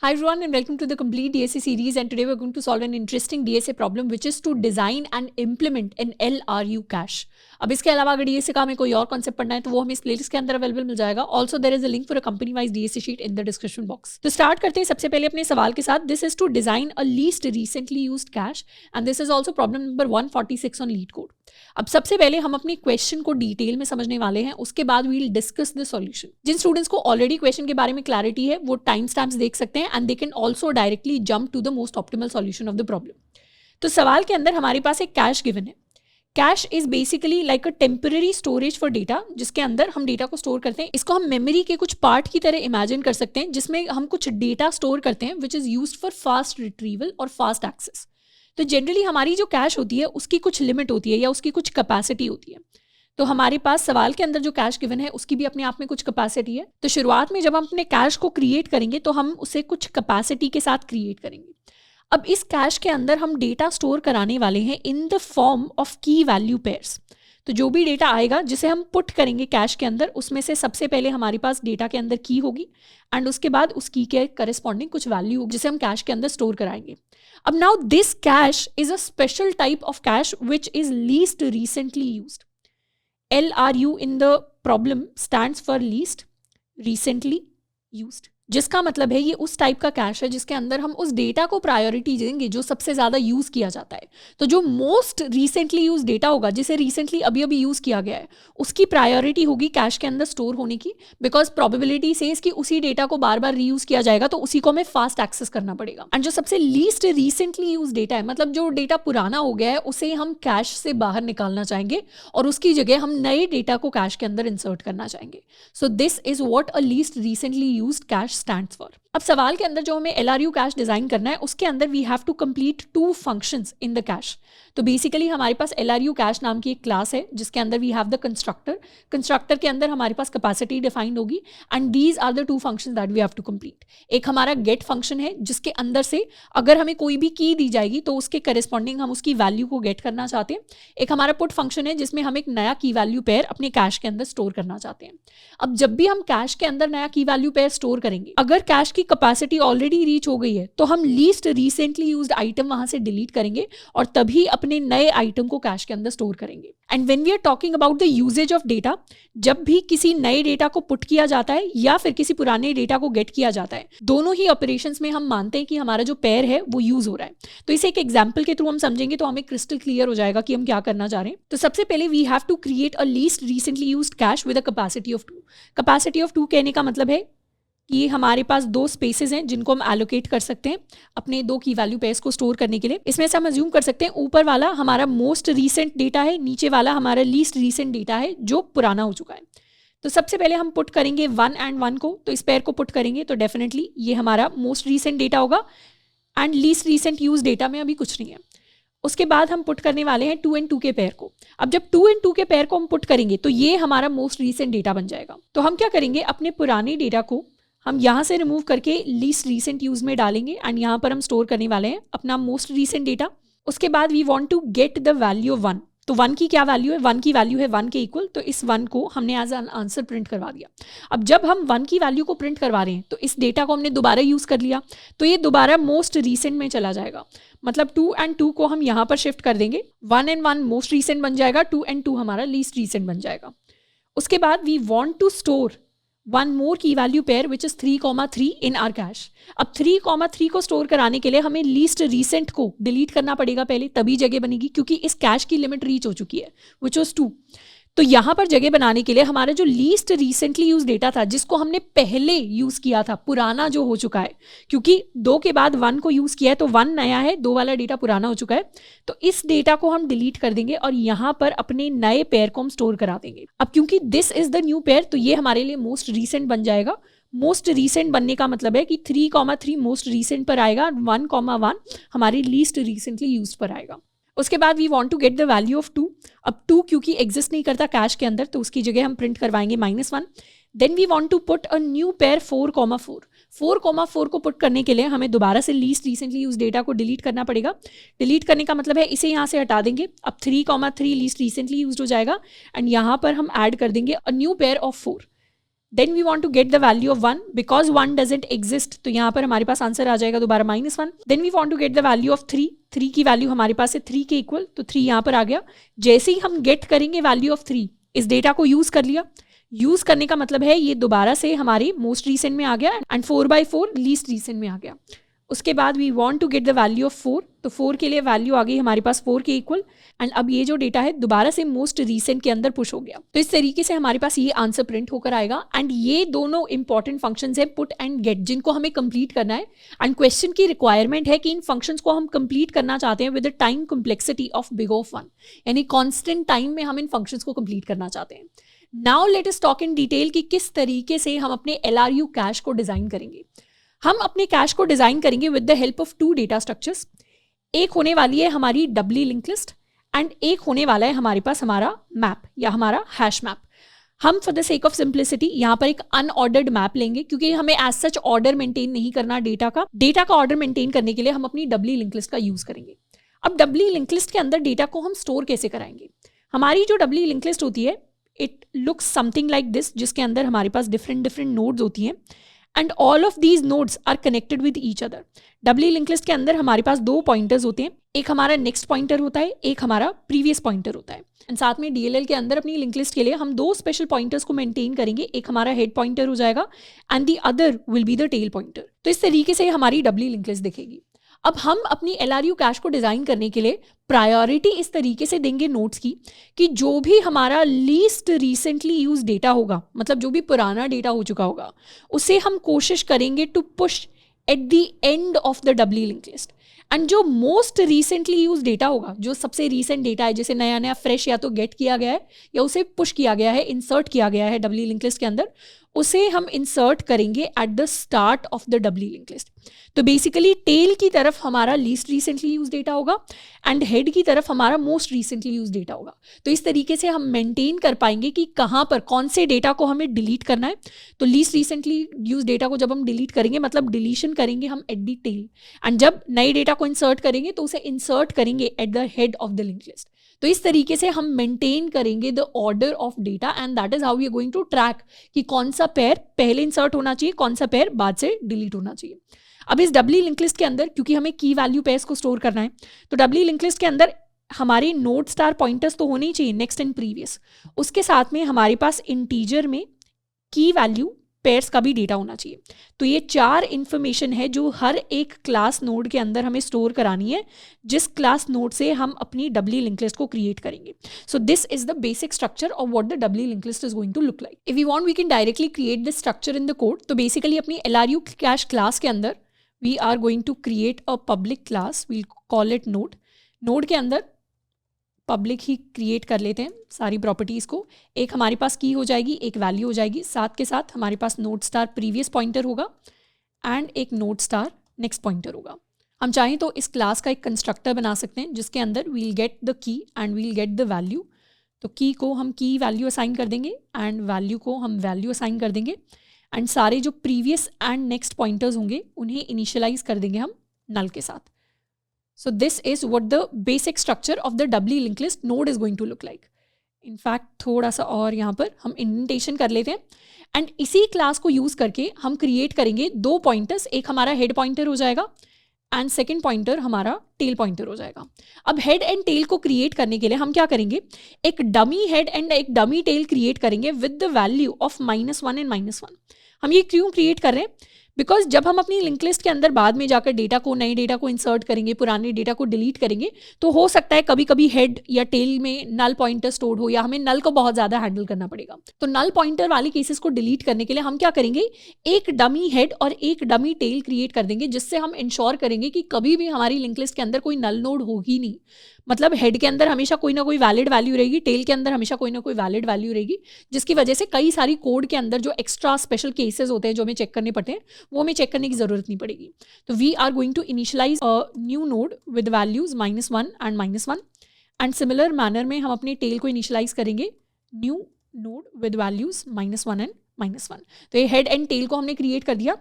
Hi everyone and welcome to the complete DSA series, and today we're going to solve an interesting DSA problem which is to design and implement an LRU cache. अब इसके अलावा अगर DSA का हमें कोई और concept पढ़ना है तो वो हमें इस प्लेलिस्ट के अंदर अवेलेबल मिल जाएगा. Also there is a link for a company wise DSA sheet in the description box. तो स्टार्ट करते हैं सबसे पहले अपने सवाल के साथ. This is to design a least recently used cache and this is also problem number 146 on LeetCode. अब सबसे पहले हम अपने क्वेश्चन को डिटेल में समझने वाले हैं, उसके बाद we will discuss the solution. जिन स्टूडेंट्स को ऑलरेडी क्वेश्चन के बारे में क्लैरिटी है वो टाइम स्टैम्प्स देख सकते हैं and they can also directly jump to the most optimal solution of the problem. तो सवाल के अंदर हमारे पास एक कैश गिवन है. Cache is basically like a temporary storage for data, जिसके अंदर हम डेटा को स्टोर करते हैं. इसको हम मेमोरी के कुछ पार्ट की तरह इमेजिन कर सकते हैं जिसमें हम कुछ डेटा स्टोर करते हैं which is used for fast retrieval और फास्ट एक्सेस. तो जनरली हमारी जो कैश होती है उसकी कुछ लिमिट होती है या उसकी कुछ कैपेसिटी होती है. तो हमारे पास सवाल के अंदर जो कैश गिवन है उसकी भी अपने आप में कुछ कैपेसिटी है. तो शुरुआत में जब हम अपने कैश को क्रिएट करेंगे तो हम उसे कुछ कैपेसिटी के साथ क्रिएट करेंगे. अब इस कैश के अंदर हम डेटा स्टोर कराने वाले हैं इन द फॉर्म ऑफ की वैल्यू पेयर्स. तो जो भी डेटा आएगा जिसे हम पुट करेंगे कैश के अंदर, उसमें से सबसे पहले हमारे पास डेटा के अंदर की होगी एंड उसके बाद उस की के करस्पॉन्डिंग कुछ वैल्यू होगी जिसे हम कैश के अंदर स्टोर कराएंगे. अब now this cash is a special type of cash which is least recently used. LRU in the problem stands for least recently used, जिसका मतलब है ये उस टाइप का कैश है जिसके अंदर हम उस डेटा को प्रायोरिटी देंगे जो सबसे ज़्यादा यूज़ किया जाता है. तो जो मोस्ट रिसेंटली यूज डेटा होगा, जिसे रिसेंटली अभी अभी यूज़ किया गया है, उसकी प्रायोरिटी होगी कैश के अंदर स्टोर होने की, बिकॉज प्रोबेबिलिटी से कि उसी डेटा को बार बार रीयूज़ किया जाएगा तो उसी को हमें फास्ट एक्सेस करना पड़ेगा. एंड जो सबसे लीस्ट रिसेंटली यूज डेटा है, मतलब जो डेटा पुराना हो गया है, उसे हम कैश से बाहर निकालना चाहेंगे और उसकी जगह हम नए डेटा को कैश के अंदर इंसर्ट करना चाहेंगे. सो this is what a least recently used cash stands for. अब सवाल के अंदर जो हमें LRU कैश डिजाइन करना है उसके अंदर we have to complete 2 functions in the cache. तो बेसिकली हमारे पास LRU कैश नाम की एक क्लास है जिसके अंदर we have the constructor. Constructor के अंदर हमारे पास कैपेसिटी डिफाइंड होगी and these are the 2 functions that we have to complete. एक हमारा गेट फंक्शन है जिसके अंदर से अगर हमें कोई भी की दी जाएगी तो उसके करस्पॉन्डिंग हम उसकी वैल्यू को गेट करना चाहते हैं. एक हमारा पुट फंक्शन है जिसमें हम एक नया की वैल्यू पेयर अपने कैश के अंदर स्टोर करना चाहते हैं. अब जब भी हम कैश के अंदर नया की वैल्यू पेयर स्टोर करेंगे, अगर कैश की कैपेसिटी ऑलरेडी रीच हो गई है तो हम लीस्ट रिसेंटली यूज्ड आइटम वहां से डिलीट करेंगे और तभी अपने नए आइटम को कैश के अंदर स्टोर करेंगे. And when we are talking about the usages of data, जब भी किसी नए डेटा को पुट किया जाता है या फिर किसी पुराने डेटा को गेट किया जाता है, दोनों ही ऑपरेशंस में हम मानते हैं कि हमारा जो पेयर है वो यूज हो रहा है. तो इसे एक एग्जांपल के थ्रू हम समझेंगे तो हमें क्रिस्टल क्लियर हो जाएगा कि हम क्या करना चाह रहे हैं. तो सबसे पहले we have to create a least recently used cache with a capacity of 2. Capacity of 2 कहने का मतलब है कि हमारे पास 2 स्पेसेस हैं जिनको हम एलोकेट कर सकते हैं अपने 2 की वैल्यू पेयर्स को स्टोर करने के लिए. इसमें से हम अज्यूम कर सकते हैं ऊपर वाला हमारा मोस्ट रीसेंट डेटा है, नीचे वाला हमारा लीस्ट रीसेंट डेटा है जो पुराना हो चुका है. तो सबसे पहले हम पुट करेंगे 1 and 1 को. तो इस पेयर को पुट करेंगे तो डेफिनेटली ये हमारा मोस्ट रीसेंट डेटा होगा and least recent use data में अभी कुछ नहीं है. उसके बाद हम पुट करने वाले हैं 2 and 2 के पेयर को. अब जब 2 and 2 के पेयर को हम पुट करेंगे तो ये हमारा मोस्ट रीसेंट डेटा बन जाएगा. तो हम क्या करेंगे, अपने पुराने डेटा को हम यहाँ से रिमूव करके लीस्ट रीसेंट यूज में डालेंगे एंड यहाँ पर हम स्टोर करने वाले हैं अपना मोस्ट रीसेंट डेटा. उसके बाद we want to get the value of 1. तो 1 की क्या वैल्यू है, 1 की वैल्यू है 1 के इक्वल. तो इस 1 को हमने एज एन आंसर प्रिंट करवा दिया. अब जब हम 1 की वैल्यू को प्रिंट करवा रहे हैं तो इस डेटा को हमने दोबारा यूज कर लिया, तो ये दोबारा मोस्ट रीसेंट में चला जाएगा. मतलब 2 and 2 को हम यहाँ पर शिफ्ट कर देंगे. 1 and 1 मोस्ट रीसेंट बन जाएगा, 2 and 2 हमारा लीस्ट रीसेंट बन जाएगा. उसके बाद we want to store one more key value pair which is 3,3 in our cache. अब 3,3 को स्टोर कराने के लिए हमें लीस्ट रीसेंट को डिलीट करना पड़ेगा पहले, तभी जगह बनेगी, क्योंकि इस कैश की लिमिट रीच हो चुकी है विच वॉज 2. तो यहाँ पर जगह बनाने के लिए हमारा जो लीस्ट रिसेंटली यूज डेटा था जिसको हमने पहले यूज किया था, पुराना जो हो चुका है, क्योंकि 2 के बाद 1 को यूज किया है तो 1 नया है, 2 वाला डेटा पुराना हो चुका है. तो इस डेटा को हम डिलीट कर देंगे और यहाँ पर अपने नए पेयर को हम स्टोर करा देंगे. अब क्योंकि this is the new pair तो ये हमारे लिए मोस्ट रीसेंट बन जाएगा. मोस्ट रीसेंट बनने का मतलब है कि 3,3 मोस्ट रीसेंट पर आएगा, 1,1 हमारी लीस्ट रिसेंटली यूज पर आएगा. उसके बाद we want to get the value of 2. अब 2 क्योंकि एग्जिस्ट नहीं करता कैश के अंदर तो उसकी जगह हम प्रिंट करवाएंगे -1. Then we want to put a new pair 4,4. 4,4 को पुट करने के लिए हमें दोबारा से लीस्ट रिसेंटली यूज डेटा को डिलीट करना पड़ेगा. डिलीट करने का मतलब है इसे यहाँ से हटा देंगे. अब 3,3 लीस्ट रिसेंटली यूज हो जाएगा एंड यहाँ पर हम ऐड कर देंगे a new pair of 4. Then we want to get the value of 1 because 1 doesn't exist, तो यहाँ पर हमारे पास आंसर आ जाएगा दोबारा -1. Then we want to get the value of 3, 3 की वैल्यू हमारे पास है 3 के इक्वल, तो 3 यहाँ पर आ गया. जैसे ही हम गेट करेंगे वैल्यू ऑफ 3, इस डेटा को यूज कर लिया. यूज करने का मतलब है ये दोबारा से हमारे मोस्ट रीसेंट में आ गया एंड 4/4 लीस्ट रीसेंट में आ गया. उसके बाद we want to get the value of 4, तो 4 के लिए वैल्यू आ गई हमारे पास 4 के इक्वल एंड अब ये जो डेटा है दोबारा से मोस्ट रीसेंट के अंदर पुश हो गया. तो इस तरीके से हमारे पास ये आंसर प्रिंट होकर आएगा एंड ये दोनों इंपॉर्टेंट फंक्शंस है पुट एंड गेट, जिनको हमें कंप्लीट करना है. एंड क्वेश्चन की रिक्वायरमेंट है कि इन फंक्शंस को हम कंप्लीट करना चाहते हैं with the time complexity of big of 1, यानी कॉन्स्टेंट टाइम में हम इन फंक्शंस को कंप्लीट करना चाहते हैं. Now let us talk in detail कि किस तरीके से हम अपने LRU कैश को डिजाइन करेंगे. हम अपने कैश को डिजाइन करेंगे with the help of 2 data structures. एक होने वाली है हमारी डबली लिंक लिस्ट एंड एक होने वाला है हमारे पास हमारा मैप या हमारा हैश मैप. हम for the sake of simplicity यहाँ पर एक अनऑर्डर्ड मैप लेंगे क्योंकि हमें एज सच ऑर्डर मेंटेन नहीं करना डेटा का ऑर्डर मेंटेन करने के लिए हम अपनी डबली लिंक लिस्ट का यूज करेंगे. अब डबली लिंक लिस्ट के अंदर डेटा को हम स्टोर कैसे कराएंगे. हमारी जो डबली लिंक लिस्ट होती है it looks something like this, जिसके अंदर हमारे पास डिफरेंट नोड्स होती हैं and all of these nodes are connected with each other. Doubly link list के अंदर हमारे पास 2 पॉइंटर्स होते हैं, एक हमारा नेक्स्ट पॉइंटर होता है, एक हमारा प्रीवियस पॉइंटर होता है. एंड साथ में DLL के अंदर अपनी लिंक लिस्ट के लिए हम 2 स्पेशल पॉइंटर्स को मेंटेन करेंगे, एक हमारा हेड पॉइंटर हो जाएगा and the other will be the tail pointer. तो इस तरीके से हमारी डबली लिंक लिस्ट दिखेगी. अब हम अपनी LRU कैश को डिजाइन करने के लिए प्रायोरिटी इस तरीके से देंगे नोट्स की कि जो भी हमारा लीस्ट रिसेंटली यूज डेटा होगा, मतलब जो भी पुराना डेटा हो चुका होगा, उसे हम कोशिश करेंगे to push at the end of the doubly link list. And जो मोस्ट रिसेंटली यूज डेटा होगा, जो सबसे रिसेंट डेटा है, जैसे नया फ्रेश या तो गेट किया गया है या उसे पुश किया गया है, इंसर्ट किया गया है डबली लिंक लिस्ट के अंदर, उसे हम इंसर्ट करेंगे at the start of the doubly link list. तो बेसिकली टेल की तरफ हमारा लीस्ट रिसेंटली यूज डेटा होगा एंड हेड की तरफ हमारा मोस्ट रिसेंटली यूज डेटा होगा. तो इस तरीके से हम मेंटेन कर पाएंगे कि कहाँ पर कौन से डेटा को हमें डिलीट करना है. तो लीस्ट रिसेंटली यूज डेटा को जब हम डिलीट करेंगे मतलब डिलीशन करेंगे हम एट द टेल, एंड जब नए डेटा को इंसर्ट करेंगे तो उसे इंसर्ट करेंगे at the head of the link list. तो इस तरीके से हम मेंटेन करेंगे the order of data and that is how we are going to track कि कौन सा पेयर पहले इंसर्ट होना चाहिए, कौन सा पेयर बाद से डिलीट होना चाहिए. अब इस डबली लिंक लिस्ट के अंदर क्योंकि हमें की वैल्यू पेयर्स को स्टोर करना है, तो डबली लिंक लिस्ट के अंदर हमारे नोड स्टार पॉइंटर्स तो होने ही चाहिए, नेक्स्ट एंड प्रीवियस. उसके साथ में हमारे पास इंटीजर में की वैल्यू पेयर्स का भी डेटा होना चाहिए. तो ये 4 इंफॉर्मेशन है जो हर एक क्लास नोड के अंदर हमें स्टोर करानी है, जिस क्लास नोड से हम अपनी डबली लिंक लिस्ट को क्रिएट करेंगे. So this is the basic structure of what the doubly link list is going to look like. If we want we can directly create this structure in the code. तो basically अपनी LRU cache class के अंदर we are going to create a public class, we'll call it node. Node के अंदर public ही create कर लेते हैं सारी प्रॉपर्टीज़ को. एक हमारे पास की हो जाएगी, एक वैल्यू हो जाएगी, साथ के साथ हमारे पास नोड स्टार प्रीवियस पॉइंटर होगा एंड एक नोड स्टार नेक्स्ट पॉइंटर होगा. हम चाहें तो इस क्लास का एक कंस्ट्रक्टर बना सकते हैं जिसके अंदर we'll get the key and we'll get the value. तो की को हम की वैल्यू असाइन कर देंगे एंड वैल्यू को हम वैल्यू असाइन कर देंगे एंड सारे जो प्रीवियस एंड नेक्स्ट पॉइंटर्स होंगे उन्हें इनिशियलाइज कर देंगे हम नल के साथ. So this is what the basic structure of the doubly linked list node is going to look like. In fact थोड़ा सा और यहाँ पर हम इंडेंटेशन कर लेते हैं एंड इसी क्लास को यूज़ करके हम क्रिएट करेंगे 2 पॉइंटर्स. एक हमारा हेड पॉइंटर हो जाएगा एंड सेकेंड पॉइंटर हमारा टेल पॉइंटर हो जाएगा. अब हेड एंड टेल को क्रिएट करने के लिए हम क्या करेंगे, एक डमी हेड एंड एक डमी टेल क्रिएट करेंगे with the value of -1 and -1. हम ये क्यों क्रिएट कर रहे हैं, बिकॉज जब हम अपनी लिंक लिस्ट के अंदर बाद में जाकर नए डेटा को इंसर्ट करेंगे, पुराने डेटा को डिलीट करेंगे, तो हो सकता है कभी कभी हेड या टेल में नल पॉइंटर स्टोर हो या हमें नल को बहुत ज़्यादा हैंडल करना पड़ेगा. तो नल पॉइंटर वाले केसेस को डिलीट करने के लिए हम क्या करेंगे, एक डमी हेड और एक डमी टेल क्रिएट कर देंगे, जिससे हम इंश्योर करेंगे कि कभी भी हमारी लिंक लिस्ट के अंदर कोई नल नोड होगी नहीं. मतलब हेड के अंदर हमेशा कोई ना कोई वैलिड वैल्यू रहेगी, टेल के अंदर हमेशा कोई ना कोई वैलिड वैल्यू रहेगी, जिसकी वजह से कई सारी कोड के अंदर जो एक्स्ट्रा स्पेशल केसेस होते हैं जो हमें चेक करने पड़ते हैं वो हमें चेक करने की जरूरत नहीं पड़ेगी. तो we are going to initialize a new node with values -1 and -1 and similar manner में हम अपने टेल को इनिशियलाइज करेंगे new node with values -1 and -1. तो ये हेड एंड टेल को हमने क्रिएट कर दिया.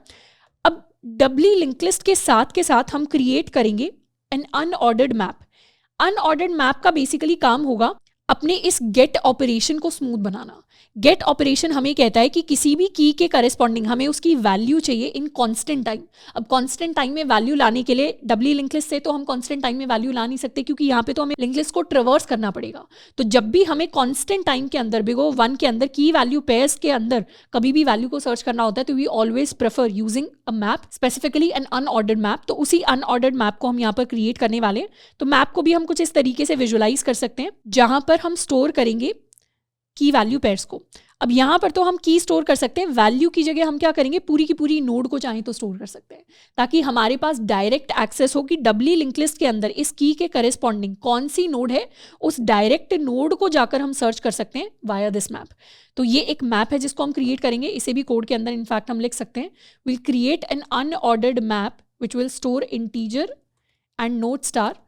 अब डबली लिंक लिस्ट के साथ हम क्रिएट करेंगे an unordered map. Unordered map का बेसिकली काम होगा अपने इस गेट ऑपरेशन को स्मूथ बनाना. गेट ऑपरेशन हमें कहता है कि किसी भी की के करस्पॉन्डिंग हमें उसकी वैल्यू चाहिए इन कांस्टेंट टाइम। अब कांस्टेंट टाइम में वैल्यू लाने के लिए डब्ली लिंक लिस्ट से तो हम कांस्टेंट टाइम में वैल्यू ला नहीं सकते, क्योंकि यहाँ पे तो हमें लिंक लिस्ट को ट्रेवर्स करना पड़ेगा। तो जब भी हमें कांस्टेंट टाइम के अंदर बिग O 1 के अंदर की वैल्यू पेयर्स के अंदर कभी भी वैल्यू को सर्च करना होता है, तो we always prefer using a map, specifically an unordered map. तो उसी अनऑर्डर्ड मैप को हम यहाँ पर क्रिएट करने वाले हैं। तो मैप को भी हम कुछ इस तरीके से विजुअलाइज कर सकते हैं, जहां पर हम स्टोर करेंगे की वैल्यू पेयर्स को। अब यहाँ पर तो हम की स्टोर कर सकते हैं, वैल्यू की जगह हम क्या करेंगे, पूरी की पूरी नोड को चाहें तो स्टोर कर सकते हैं, ताकि हमारे पास डायरेक्ट एक्सेस हो कि डब्ली लिंक लिस्ट के अंदर इस की के करस्पॉन्डिंग कौन सी नोड है, उस डायरेक्ट नोड को जाकर हम सर्च कर सकते हैं वाया दिस मैप। तो ये एक मैप है जिसको हम क्रिएट करेंगे, इसे भी कोड के अंदर इनफैक्ट हम लिख सकते हैं, will create an unordered map which will store integer and node star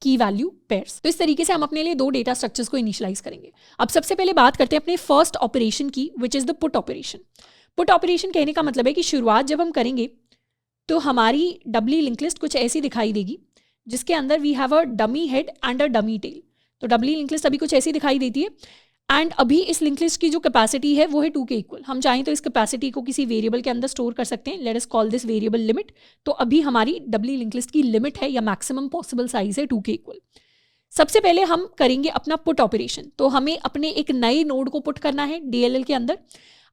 की वैल्यू पेयर्स। तो इस तरीके से हम अपने लिए दो डेटा स्ट्रक्चर्स को इनिशियलाइज करेंगे। अब सबसे पहले बात करते हैं अपने फर्स्ट ऑपरेशन की, which is the put operation. Put operation कहने का मतलब है कि शुरुआत जब हम करेंगे तो हमारी डब्ली लिंक लिस्ट कुछ ऐसी दिखाई देगी, जिसके अंदर we have a dummy head and a dummy tail. तो डब्ली लिंक लिस्ट अभी कुछ ऐसी दिखाई देती है, एंड अभी इस लिंक लिस्ट की जो कैपेसिटी है वो है 2 के इक्वल। हम चाहें तो इस कैपेसिटी को किसी वेरिएबल के अंदर स्टोर कर सकते हैं, late us call this variable limit. तो अभी हमारी डब्ली लिंक लिस्ट की लिमिट है या मैक्सिमम पॉसिबल साइज है 2 के इक्वल। सबसे पहले हम करेंगे अपना पुट ऑपरेशन। तो हमें अपने एक नए नोड को पुट करना है DLL के अंदर।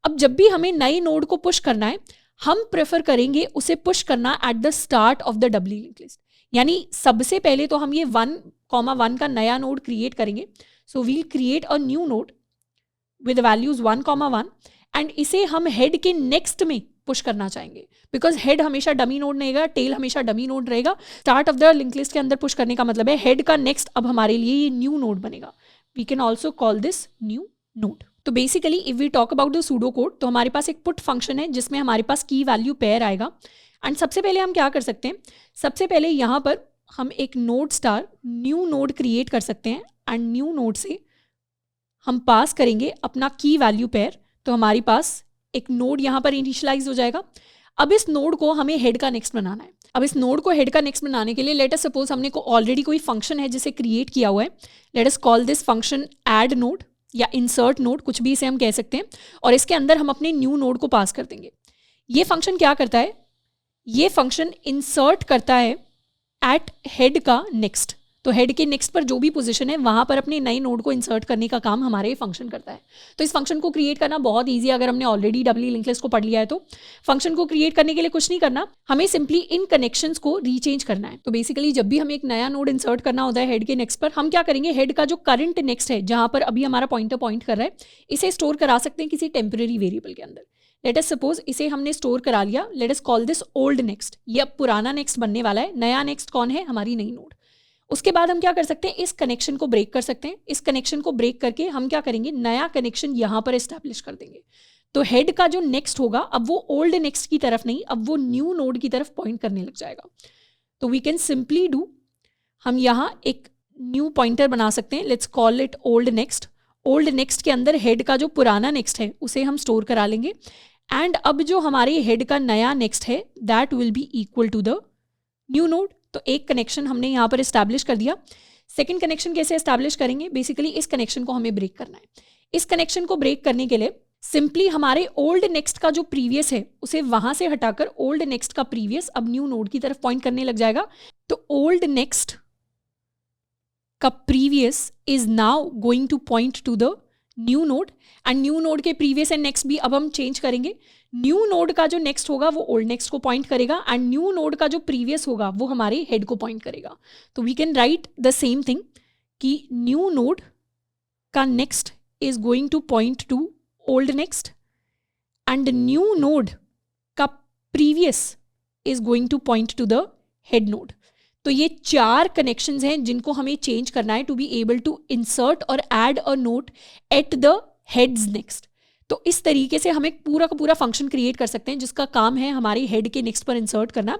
अब जब भी हमें नए नोड को पुश करना है, हम प्रेफर करेंगे उसे पुश करना eight the start of the doubly link list. यानी सबसे पहले तो हम ये 1,1 का नया नोड क्रिएट करेंगे। So we'll create a new node with values 1,1 and इसे हम हेड के नेक्स्ट में पुश करना चाहेंगे, बिकॉज हेड हमेशा डमी नोड रहेगा, टेल हमेशा डमी नोड रहेगा। Start of the link list के अंदर पुश करने का मतलब है हेड का नेक्स्ट अब हमारे लिए ये न्यू नोड बनेगा। We can also call this new node. तो basically if we talk about the pseudo code, तो हमारे पास एक पुट फंक्शन है जिसमें हमारे पास की वैल्यू पेयर आएगा। एंड सबसे पहले हम क्या कर सकते हैं, सबसे पहले यहाँ पर हम एक node star new node create कर सकते हैं, एंड न्यू नोड से हम पास करेंगे अपना की वैल्यू पेयर। तो हमारे पास एक नोड यहाँ पर इनिशियलाइज हो जाएगा। अब इस नोड को हमें हेड का नेक्स्ट बनाना है। अब इस नोड को हेड का नेक्स्ट बनाने के लिए लेट अस सपोज हमने को ऑलरेडी कोई फंक्शन है जिसे क्रिएट किया हुआ है। Let us call this function add node या इंसर्ट नोड, कुछ भी इसे हम कह सकते हैं, और इसके अंदर हम अपने न्यू नोड को पास कर देंगे। ये फंक्शन क्या करता है, ये फंक्शन इंसर्ट करता है एट हेड का नेक्स्ट। तो हेड के नेक्स्ट पर जो भी पोजीशन है वहां पर अपने नए नोड को इंसर्ट करने का काम हमारे ये फंक्शन करता है। तो इस फंक्शन को क्रिएट करना बहुत ईजी है, अगर हमने ऑलरेडी डब्ली लिंक लिस्ट को पढ़ लिया है तो। फंक्शन को क्रिएट करने के लिए कुछ नहीं करना, हमें सिंपली इन कनेक्शंस को रीचेंज करना है। तो बेसिकली जब भी हमें एक नया नोड इंसर्ट करना होता है हेड के नेक्स्ट पर, हम क्या करेंगे, हेड का जो करंट नेक्स्ट है जहां पर अभी हमारा पॉइंटर पॉइंट कर रहा है, इसे स्टोर करा सकते हैं किसी टेम्पररी वेरिएबल के अंदर। लेट अस सपोज इसे हमने स्टोर करा लिया, late us call this old next. ये अब पुराना नेक्स्ट बनने वाला है, नया नेक्स्ट कौन है, हमारी नई नोड। उसके बाद हम क्या कर सकते हैं, इस कनेक्शन को ब्रेक कर सकते हैं। इस कनेक्शन को ब्रेक करके हम क्या करेंगे, नया कनेक्शन यहां पर एस्टैब्लिश कर देंगे। तो हेड का जो नेक्स्ट होगा अब वो ओल्ड नेक्स्ट की तरफ नहीं, अब वो न्यू नोड की तरफ पॉइंट करने लग जाएगा। तो वी कैन सिंपली डू, हम यहाँ एक न्यू पॉइंटर बना सकते हैं, let's call it old next. Old next के अंदर हेड का जो पुराना नेक्स्ट है उसे हम स्टोर करा लेंगे, एंड अब जो हमारे हेड का नया नेक्स्ट है that will be equal to the new node. तो एक कनेक्शन हमने यहाँ पर एस्टैब्लिश कर दिया। सेकंड कनेक्शन कैसे एस्टैब्लिश करेंगे, बेसिकली इस कनेक्शन को हमें ब्रेक करना है। इस कनेक्शन को ब्रेक करने के लिए सिंपली हमारे ओल्ड नेक्स्ट का जो प्रीवियस है उसे वहां से हटाकर ओल्ड नेक्स्ट का प्रीवियस अब न्यू नोड की तरफ पॉइंट करने लग जाएगा। तो ओल्ड नेक्स्ट का previous is now going to point to the new node, and new node के प्रीवियस एंड नेक्स्ट भी अब हम चेंज करेंगे। न्यू नोड का जो नेक्स्ट होगा वो ओल्ड नेक्स्ट को पॉइंट करेगा, एंड न्यू नोड का जो प्रीवियस होगा वो हमारे हेड को पॉइंट करेगा। तो we can write the same thing कि न्यू नोड का next is going to point to old next, and new node का previous is going to point to the head node. तो ये 4 कनेक्शंस हैं जिनको हमें चेंज करना है to be able to insert और add a node at the heads next. तो इस तरीके से हम एक पूरा का पूरा फंक्शन क्रिएट कर सकते हैं जिसका काम है हमारी हेड के नेक्स्ट पर इंसर्ट करना,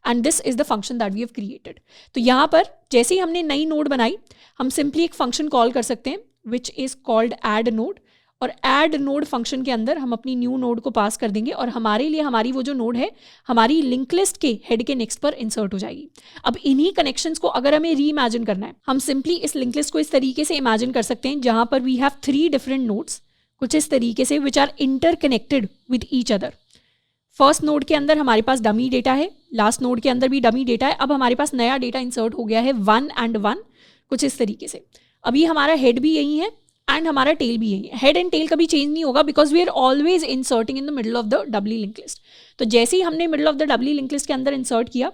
and this is the function that we have created. तो यहाँ पर जैसे ही हमने नई नोड बनाई, हम सिंपली एक फंक्शन कॉल कर सकते हैं which is called add node, और ऐड नोड फंक्शन के अंदर हम अपनी न्यू नोड को पास कर देंगे और हमारे लिए हमारी वो जो नोड है हमारी लिंक लिस्ट के हेड के नेक्स्ट पर इंसर्ट हो जाएगी। अब इन्हीं कनेक्शंस को अगर हमें री इमेजिन करना है, हम सिंपली इस लिंक लिस्ट को इस तरीके से इमेजिन कर सकते हैं जहां पर वी हैव 3 डिफरेंट नोड्स, कुछ इस तरीके से, which are interconnected with each other. First node के अंदर हमारे पास डमी डेटा है, लास्ट नोड के अंदर भी डमी डेटा है। अब हमारे पास नया डेटा इंसर्ट हो गया है 1 and 1, कुछ इस तरीके से। अभी हमारा हेड भी यही है एंड हमारा टेल भी यही है। हेड एंड टेल कभी चेंज नहीं होगा because we are always inserting in the middle of the doubly link list. तो जैसे ही हमने middle of the doubly link list के अंदर इंसर्ट किया,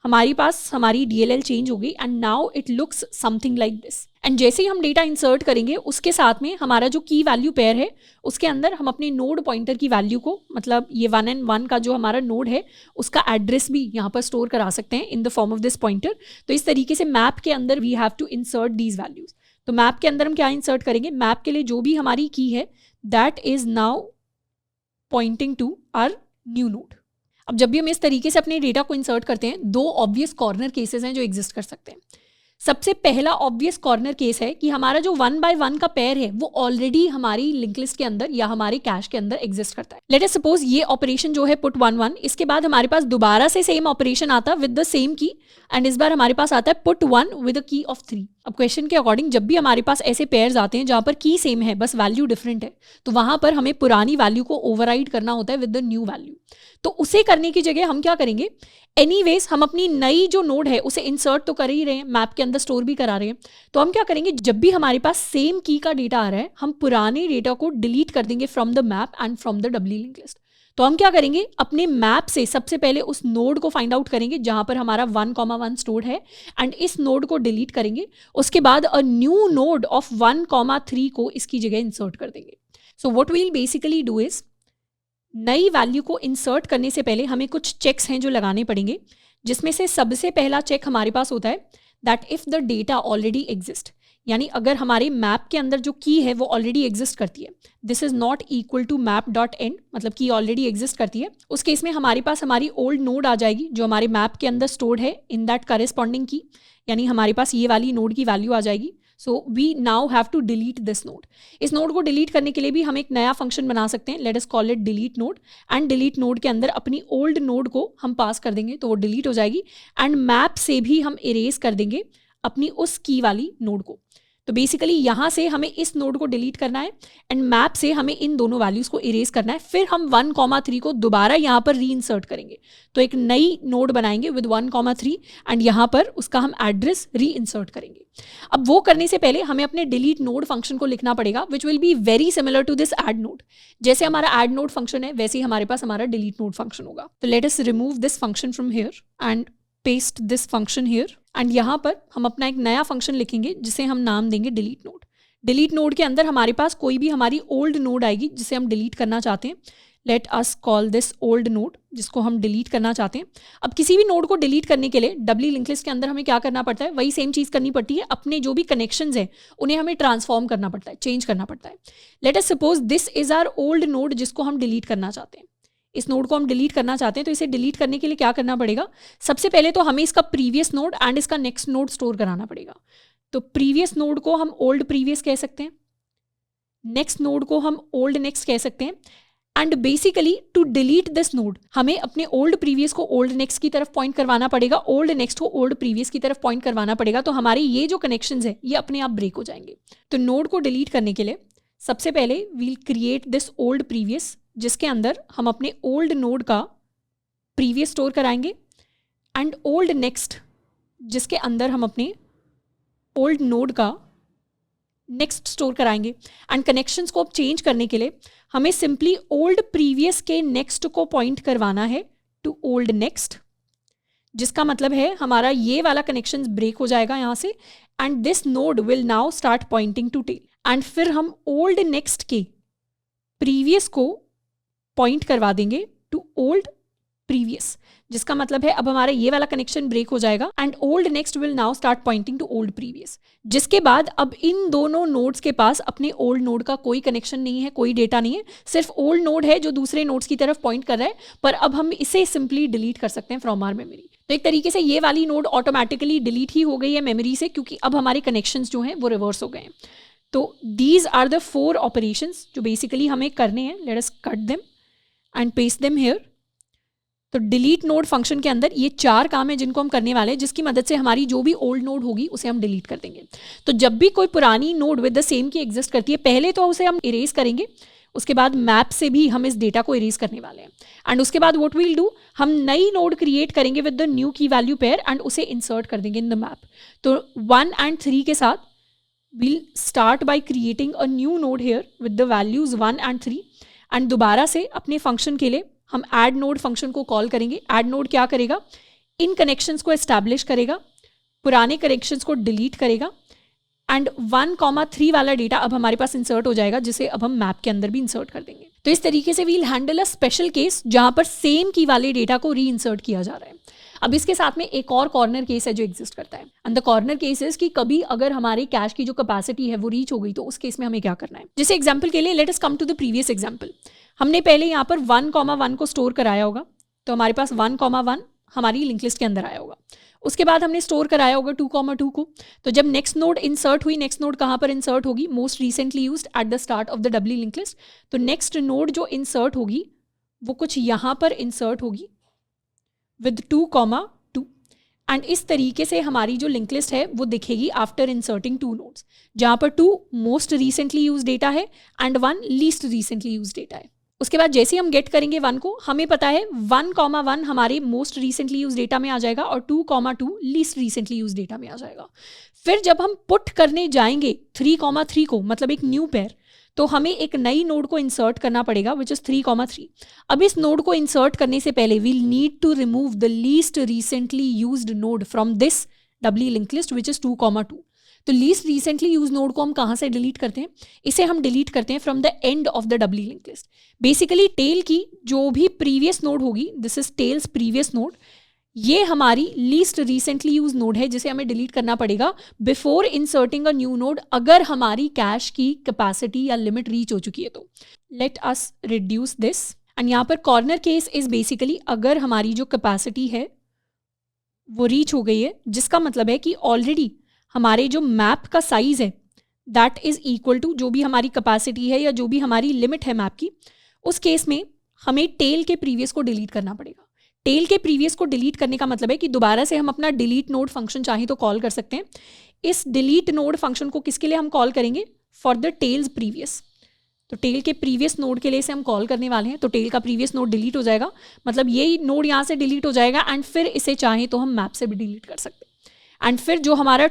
हमारे पास हमारी DLL चेंज हो गई and now it looks something like this. And जैसे ही हम डेटा इंसर्ट करेंगे उसके साथ में हमारा जो की वैल्यू पेयर है उसके अंदर हम अपने नोड पॉइंटर की वैल्यू को, मतलब ये 1 and 1 का जो हमारा नोड है उसका एड्रेस भी यहाँ पर स्टोर करा सकते हैं in the form of this pointer. तो इस तरीके से मैप के अंदर we have to insert these values. तो मैप के अंदर हम क्या इंसर्ट करेंगे, मैप के लिए जो भी हमारी की है that is now pointing to our new node. अब जब भी हम इस तरीके से अपने डेटा को इंसर्ट करते हैं, 2 ऑब्वियस कॉर्नर केसेस हैं जो एग्जिस्ट कर सकते हैं। सबसे पहला ऑब्वियस कॉर्नर केस है कि हमारा जो 1 by 1 का पेयर है वो ऑलरेडी हमारी लिंक लिस्ट के अंदर या हमारे कैश के अंदर एग्जिस्ट करता है। लेट अस सपोज ये ऑपरेशन जो है पुट 1 1, इसके बाद हमारे पास दोबारा से सेम ऑपरेशन आता विद द सेम की एंड इस बार हमारे पास आता है पुट 1 विद अ की ऑफ 3। अब क्वेश्चन के अकॉर्डिंग जब भी हमारे पास ऐसे पेयर्स आते हैं जहां पर की सेम है बस वैल्यू डिफरेंट है, तो वहां पर हमें पुरानी वैल्यू को ओवरराइड करना होता है विद द न्यू वैल्यू। तो उसे करने की जगह हम क्या करेंगे, एनीवेज हम अपनी नई जो नोड है उसे इंसर्ट तो कर ही रहे हैं, मैप के अंदर स्टोर भी करा रहे हैं, तो हम क्या करेंगे, जब भी हमारे पास सेम की का डेटा आ रहा है हम पुराने डेटा को डिलीट कर देंगे from the map and from the doubly link list. तो हम क्या करेंगे, अपने मैप से सबसे पहले उस नोड को फाइंड आउट करेंगे जहां पर हमारा 1, 1 स्टोर्ड है एंड इस नोड को डिलीट करेंगे। उसके बाद अ न्यू नोड ऑफ 1, 3 को इसकी जगह इंसर्ट कर देंगे। So what we will basically do is, नई वैल्यू को इंसर्ट करने से पहले हमें कुछ चेक्स हैं जो लगाने पड़ेंगे, जिसमें से सबसे पहला चेक हमारे पास होता है that if the data already exist, यानी अगर हमारे मैप के अंदर जो की है वो ऑलरेडी एग्जिस्ट करती है, this is not equal to map dot end, मतलब की ऑलरेडी एग्जिस्ट करती है, उस केस में हमारे पास हमारी ओल्ड नोड आ जाएगी जो हमारे मैप के अंदर स्टोर्ड है इन दैट करेस्पॉन्डिंग की, यानी हमारे पास ये वाली नोड की वैल्यू आ जाएगी। So we now have to delete this node. इस नोड को डिलीट करने के लिए भी हम एक नया फंक्शन बना सकते हैं, late us call it delete node, and delete node के अंदर अपनी ओल्ड नोड को हम पास कर देंगे तो वो डिलीट हो जाएगी एंड मैप से भी हम इरेज कर देंगे अपनी उस की वाली नोड को। तो बेसिकली यहाँ से हमें इस नोड को डिलीट करना है एंड मैप से हमें इन दोनों वैल्यूज को इरेज करना है, फिर हम 1, 3 को दोबारा यहाँ पर री इंसर्ट करेंगे। तो एक नई नोड बनाएंगे विद 1, 3 एंड यहाँ पर उसका हम एड्रेस री इंसर्ट करेंगे। अब वो करने से पहले हमें अपने डिलीट नोड फंक्शन को लिखना पड़ेगा which will be very similar to this add node. जैसे हमारा एड नोड फंक्शन है वैसे ही हमारे पास हमारा डिलीट नोड फंक्शन होगा। तो let us remove this function from here and paste this function here and यहाँ पर हम अपना एक नया फंक्शन लिखेंगे जिसे हम नाम देंगे डिलीट नोड। डिलीट नोड के अंदर हमारे पास कोई भी हमारी ओल्ड नोड आएगी जिसे हम डिलीट करना चाहते हैं। Late us call this old node जिसको हम डिलीट करना चाहते हैं। अब किसी भी नोड को डिलीट करने के लिए डबली लिंक लिस्ट के अंदर हमें क्या करना पड़ता है, वही सेम चीज़ करनी पड़ती है, अपने जो भी कनेक्शंस हैं उन्हें हमें ट्रांसफॉर्म करना पड़ता है, चेंज करना पड़ता है। Let us suppose this is our old node जिसको हम डिलीट करना चाहते हैं। इस नोड को हम डिलीट करना चाहते हैं तो इसे डिलीट करने के लिए क्या करना पड़ेगा, सबसे पहले तो हमें इसका प्रीवियस नोड एंड इसका नेक्स्ट नोड स्टोर कराना पड़ेगा। तो प्रीवियस नोड को हम ओल्ड प्रीवियस कह सकते हैं, नेक्स्ट नोड को हम ओल्ड नेक्स्ट कह सकते हैं and basically to delete this node हमें अपने ओल्ड प्रीवियस को ओल्ड नेक्स्ट की तरफ पॉइंट करवाना पड़ेगा, ओल्ड नेक्स्ट को ओल्ड प्रीवियस की तरफ पॉइंट करवाना पड़ेगा। तो हमारे ये जो कनेक्शंस है ये अपने आप ब्रेक हो जाएंगे। तो नोड को डिलीट करने के लिए सबसे पहले we'll create this old previous जिसके अंदर हम अपने ओल्ड नोड का प्रीवियस स्टोर कराएंगे एंड ओल्ड नेक्स्ट जिसके अंदर हम अपने ओल्ड नोड का नेक्स्ट स्टोर कराएंगे। एंड कनेक्शंस को अब चेंज करने के लिए हमें सिंपली ओल्ड प्रीवियस के नेक्स्ट को पॉइंट करवाना है टू ओल्ड नेक्स्ट, जिसका मतलब है हमारा ये वाला कनेक्शन ब्रेक हो जाएगा यहाँ से and this node will now start pointing to tail and फिर हम ओल्ड नेक्स्ट के प्रीवियस को पॉइंट करवा देंगे टू ओल्ड प्रीवियस, जिसका मतलब है अब हमारा ये वाला कनेक्शन ब्रेक हो जाएगा and old next will now start pointing to old previous. जिसके बाद अब इन दोनों नोड्स के पास अपने ओल्ड नोड का कोई कनेक्शन नहीं है, कोई डेटा नहीं है, सिर्फ ओल्ड नोड है जो दूसरे नोड्स की तरफ पॉइंट कर रहा है, पर अब हम इसे सिंपली डिलीट कर सकते हैं फ्रॉम आवर मेमोरी। तो एक तरीके से ये वाली नोड ऑटोमेटिकली डिलीट ही हो गई है मेमोरी से, क्योंकि अब हमारे कनेक्शंस जो हैं वो रिवर्स हो गए हैं। तो दीज आर द 4 ऑपरेशंस जो बेसिकली हमें करने हैं. Let us cut them and paste them here. तो डिलीट नोड फंक्शन के अंदर ये 4 काम है जिनको हम करने वाले हैं, जिसकी मदद से हमारी जो भी ओल्ड नोड होगी उसे हम डिलीट कर देंगे. तो जब भी कोई पुरानी नोड विद द सेम की एग्जिस्ट करती है, पहले तो उसे हम इरेज करेंगे, उसके बाद मैप से भी हम इस डेटा को इरेज करने वाले हैं. एंड उसके बाद व्हाट वील डू, हम नई नोड क्रिएट करेंगे with the new key value pair and उसे इंसर्ट कर देंगे इन द मैप. तो 1 and 3 के साथ we'll start by creating a new node here with the values 1 and 3 and दोबारा से अपने फंक्शन के लिए हम add node फंक्शन को कॉल करेंगे. add node क्या करेगा, इन कनेक्शंस को एस्टैब्लिश करेगा, पुराने कनेक्शंस को डिलीट करेगा एंड 1,3 वाला डेटा अब हमारे पास इंसर्ट हो जाएगा, जिसे अब हम मैप के अंदर भी इंसर्ट कर देंगे. तो इस तरीके से we'll handle a special case जहां पर सेम की वाले डेटा को री इंसर्ट किया जा रहा है. अब इसके साथ में एक और कॉर्नर केस है जो एग्जिस्ट करता है. And the corner case is कि कभी अगर हमारे कैश की जो कैपेसिटी है वो रीच हो गई, तो उस केस में हमें क्या करना है. जैसे एग्जांपल के लिए let us come to the previous example. हमने पहले यहाँ पर 1,1 को स्टोर कराया होगा, तो हमारे पास 1,1 हमारी लिंक लिस्ट के अंदर आया होगा. उसके बाद हमने स्टोर कराया होगा 2,2 को. तो जब नेक्स्ट नोड इंसर्ट हुई, नेक्स्ट नोड कहाँ पर इंसर्ट होगी, most recently used eight the start of the doubly link list. तो नेक्स्ट नोड जो इंसर्ट होगी वो कुछ यहाँ पर इंसर्ट होगी विद 2,2 एंड इस तरीके से हमारी जो लिंक लिस्ट है वो दिखेगी आफ्टर इंसर्टिंग 2 नोड्स, जहाँ पर 2 मोस्ट रिसेंटली यूज डेटा है and 1 least recently use data है. उसके बाद जैसे हम गेट करेंगे 1 को, हमें पता है 1,1 हमारे मोस्ट रिसेंटली यूज डेटा में आ जाएगा और 2,2 लीस्ट रिसेंटली यूज डेटा में आ जाएगा. फिर जब हम पुट करने जाएंगे 3,3 को, मतलब एक न्यू पेयर, तो हमें एक नई नोड को इंसर्ट करना पड़ेगा विच इज 3,3. अब इस नोड को इंसर्ट करने से पहले we'll need to remove the least recently used node from this doubly link list which is 2,2. तो लीस्ट रिसेंटली यूज नोड को हम कहाँ से डिलीट करते हैं, इसे हम डिलीट करते हैं from the end of the doubly link list. Basically tail की जो भी प्रीवियस नोड होगी, this is tail's previous node, ये हमारी लीस्ट रिसेंटली यूज नोड है जिसे हमें डिलीट करना पड़ेगा बिफोर इंसर्टिंग अ न्यू नोड, अगर हमारी कैश की कैपेसिटी या लिमिट रीच हो चुकी है. तो let us reduce this and यहाँ पर कॉर्नर केस इज बेसिकली अगर हमारी जो कैपेसिटी है वो रीच हो गई है, जिसका मतलब है कि ऑलरेडी हमारे जो मैप का साइज है दैट इज इक्वल टू जो भी हमारी कैपेसिटी है या जो भी हमारी लिमिट है मैप की. उस केस में हमें टेल के प्रीवियस को डिलीट करना पड़ेगा. टेल के प्रीवियस को डिलीट करने का मतलब है कि दोबारा से हम अपना डिलीट नोड फंक्शन चाहे तो कॉल कर सकते हैं. इस डिलीट नोड फंक्शन को किसके लिए हम कॉल करेंगे, फॉर द टेल्स प्रीवियस. तो टेल के प्रीवियस नोड के लिए इसे हम कॉल करने वाले हैं. तो टेल का प्रीवियस नोड डिलीट हो जाएगा, मतलब ये नोड यहाँ से डिलीट हो जाएगा एंड फिर इसे चाहे तो हम मैप से भी डिलीट कर सकते हैं. एंड फिर जो हमारा